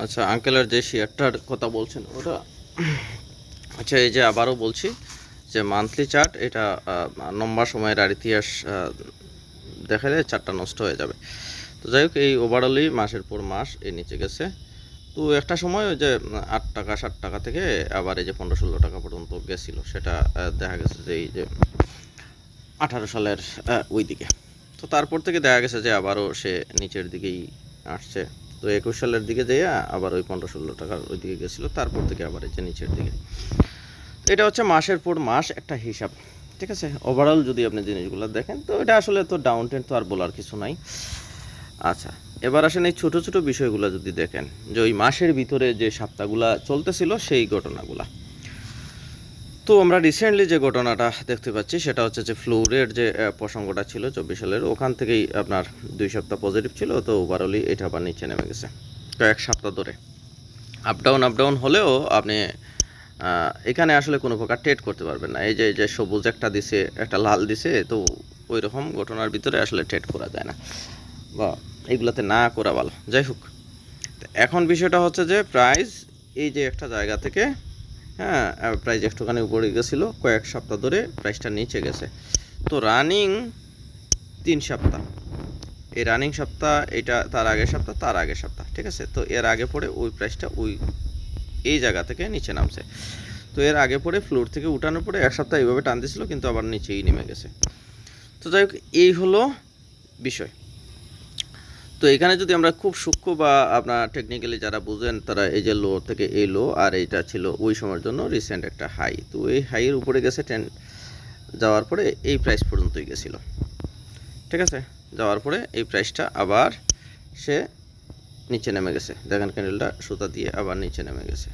আচ্ছা আঙ্কেলের যে শেয়ারটার কথা বলছেন ওটা, আচ্ছা এই যে আবারও বলছি যে মান্থলি চার্ট এটা লম্বা সময়ের আর ইতিহাস দেখালে চার্টটা নষ্ট হয়ে যাবে। তো যাই হোক, এই ওভারঅলই মাসের পর মাস এই নিচে গেছে। তো একটা সময় ওই যে 8 টাকা 7 টাকা থেকে আবার এই যে 15-16 টাকা পর্যন্ত গেছিলো, সেটা দেখা গেছে যে এই যে 18 সালের ওই দিকে। তো তারপর থেকে দেখা গেছে যে আবারও সে নিচের দিকেই আসছে। তো 21 সালের দিকে যেয়ে আবার ওই 15-16 টাকার ওই দিকে গেছিলো, তারপর থেকে আবার এই যে নিচের দিকে। তো এটা হচ্ছে মাসের পর মাস একটা হিসাব, ঠিক আছে। ওভারঅল যদি আপনি জিনিসগুলো দেখেন তো এটা আসলে তো ডাউন ট্রেন্ড তো আর বলার কিছু নাই। আচ্ছা, এবার আসেন এই ছোটো ছোটো বিষয়গুলো যদি দেখেন যে ওই মাসের ভিতরে যে সপ্তাহগুলা চলতেছিল সেই ঘটনাগুলা। তো আমরা রিসেন্টলি যে ঘটনাটা দেখতে পাচ্ছি সেটা হচ্ছে যে ফ্লোরের যে প্রসঙ্গটা ছিল 24 সালের, ওখান থেকেই আপনার 2 সপ্তাহ পজিটিভ ছিল। তো ওভারঅলি এটা আবার নিচে নেমে গেছে কয়েক সপ্তাহ ধরে। আপ ডাউন হলেও আপনি এখানে আসলে কোনো প্রকার ট্রেড করতে পারবেন না। এই যে সবুজ একটা দিছে, একটা লাল দিছে, তো ওই রকম ঘটনার ভিতরে আসলে ট্রেড করা যায় না, বা এইগুলোতে না করা ভালো। যাই হোক, এখন বিষয়টা হচ্ছে যে প্রাইস এই যে একটা জায়গা থেকে, হ্যাঁ, প্রাইস একটুখানি উপরে গেছিলো, কয়েক সপ্তাহ ধরে প্রাইসটা নিচে গেছে। তো রানিং 3 সপ্তাহ, এই রানিং সপ্তাহ, এটা তার আগের সপ্তাহ, তার আগের সপ্তাহ, ঠিক আছে। তো এর আগে পরে ওই প্রাইসটা এই জায়গা থেকে নিচে নামছে। তো এর আগে পরে ফ্লোর থেকে উঠানোর পরে এক সপ্তাহ এইভাবে টান দিছিল, কিন্তু আবার নিচেই নেমে গেছে। তো যাই হোক, এই হলো বিষয়। তো এখানে যদি আমরা খুব সূক্ষ্ম বা আপনার টেকনিক্যালি যারা বুঝেন তারা এই যে লো থেকে এই লো, আর এইটা ছিল ওই সময়ের জন্য রিসেন্ট একটা হাই। তো এই হাইয়ের উপরে গেছে যাওয়ার পরে এই প্রাইস পর্যন্তই গেছিলো, ঠিক আছে। যাওয়ার পরে এই প্রাইসটা আবার সে নিচে নেমে গেছে, দেখেন ক্যান্ডেলটা সুতা দিয়ে আবার নিচে নেমে গেছে।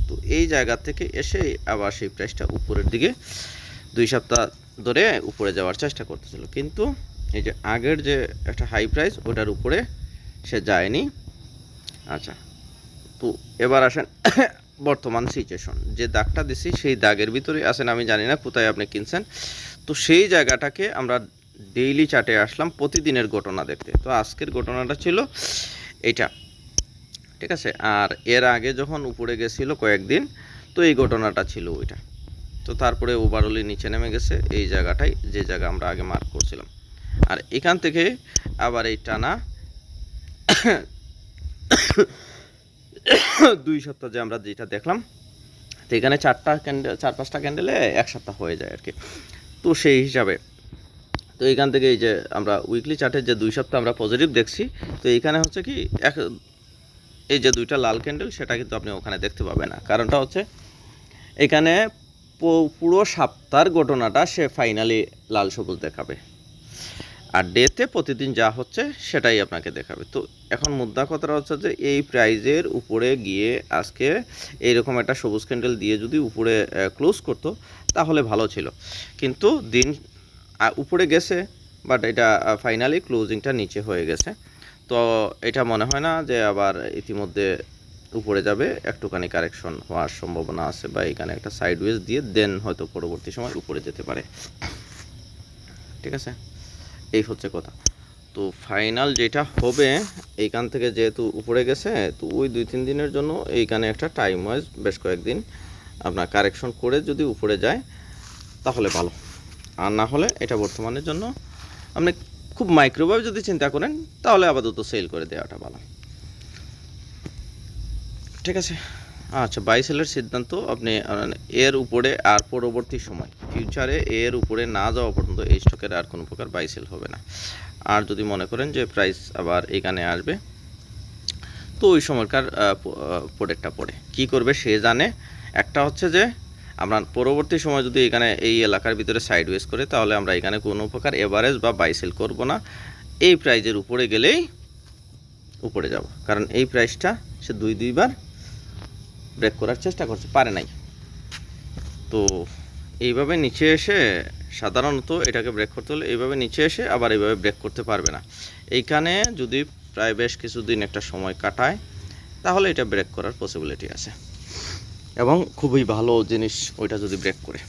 তো এই জায়গা থেকে এসে আবার সেই প্রাইসটা উপরের দিকে 2 সপ্তাহ ধরে উপরে যাওয়ার চেষ্টা করতেছিল, কিন্তু এই যে আগের যে একটা হাই প্রাইস ওটার উপরে সে যায়নি। আচ্ছা, তো এবার আসেন বর্তমান সিচুয়েশন, যে দাগটা দিছি সেই দাগের ভিতরে আসেন। আমি জানি না কোথায় আপনি কিনছেন, তো সেই জায়গাটাকে আমরা ডেইলি চার্টে আসলাম প্রতিদিনের ঘটনা দেখতে। তো আজকের ঘটনাটা ছিল এটা, ঠিক আছে। আর এর আগে যখন উপরে গেছিলো কয়েকদিন, তো এই ঘটনাটা ছিল ওইটা। তো তারপরে ওভারঅলি নিচে নেমে গেছে এই জায়গাটাই, যে জায়গা আমরা আগে মার্ক করছিলাম। আর এখান থেকে আবার এই টানা 2 সপ্তাহ যে আমরা যেটা দেখলাম, তো এখানে 4-5টা ক্যান্ডেলে এক সপ্তাহ হয়ে যায় আর কি। তো সেই হিসাবে তো এইখান থেকে এই যে আমরা উইকলি চার্টের যে 2 সপ্তাহ আমরা পজিটিভ দেখছি, তো এইখানে হচ্ছে কি এই যে 2টা লাল ক্যান্ডেল, সেটা কিন্তু আপনি ওখানে দেখতে পাবেন না। কারণটা হচ্ছে এখানে পুরো সপ্তাহের ঘটনাটা সে ফাইনালি লাল সবুজ দেখাবে, আর ডেতে প্রতিদিন যা হচ্ছে সেটাই আপনাকে দেখাবে। তো এখন মুদ্রা কথাটা হচ্ছে যে এই প্রাইজের উপরে গিয়ে আজকে এইরকম একটা সবুজ ক্যান্ডেল দিয়ে যদি উপরে ক্লোজ করতো তাহলে ভালো ছিল, কিন্তু দিন উপরে গেছে, বাট এটা ফাইনালি ক্লোজিংটা নিচে হয়ে গেছে। তো এটা মনে হয় না যে আবার ইতিমধ্যে উপরে যাবে, একটুখানি কারেকশন হওয়ার সম্ভাবনা আছে, বা এখানে একটা সাইডওয়েজ দিয়ে দেন হয়তো পরবর্তী সময় উপরে যেতে পারে, ঠিক আছে। এই হচ্ছে কথা। তো ফাইনাল যেটা হবে, এইখান থেকে যেহেতু উপরে গেছে, তো ওই 2-3 দিনের জন্য এইখানে একটা টাইম ওয়াইজ বেশ কয়েকদিন আপনার কারেকশন করে যদি উপরে যায় তাহলে ভালো, আর না হলে এটা বর্তমানের জন্য আপনি খুব মাইক্রোভাবে যদি চিন্তা করেন তাহলে আপাতত সেল করে দেওয়াটা ভালো, ঠিক আছে। আচ্ছা, বাই সেলের সিদ্ধান্ত আপনি এর উপরে আর পরবর্তী সময় ফিউচারে এর উপরে না যাওয়া পর্যন্ত এই স্টকের আর কোনো প্রকার বাই সেল হবে না। আর যদি মনে করেন যে প্রাইস আবার এখানে আসবে, তো ওই সময়কার প্রোডাক্টটা পড়ে কী করবে সে জানে। একটা হচ্ছে যে আমরা পরবর্তী সময় যদি এখানে এই এলাকার ভিতরে সাইডওয়েজ করে, তাহলে আমরা এখানে কোনো প্রকার এভারেজ বা বাই সেল করবো না। এই প্রাইজের উপরে গেলেই উপরে যাব, কারণ এই প্রাইসটা সে দুইবার ব্রেক করার চেষ্টা করছে, পারে নাই। তো এইভাবে নিচে এসে সাধারণত এটাকে ব্রেক করতে হলে এইভাবে নিচে এসে আবার এইভাবে ব্রেক করতে পারবে না। এইখানে যদি প্রায় বেশ কিছুদিন একটা সময় কাটায় তাহলে এটা ব্রেক করার পসিবিলিটি আছে, এবং খুবই ভালো জিনিস ওইটা যদি ব্রেক করে।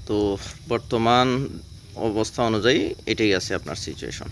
তো বর্তমান অবস্থা অনুযায়ী এটাই আছে আপনার সিচুয়েশন।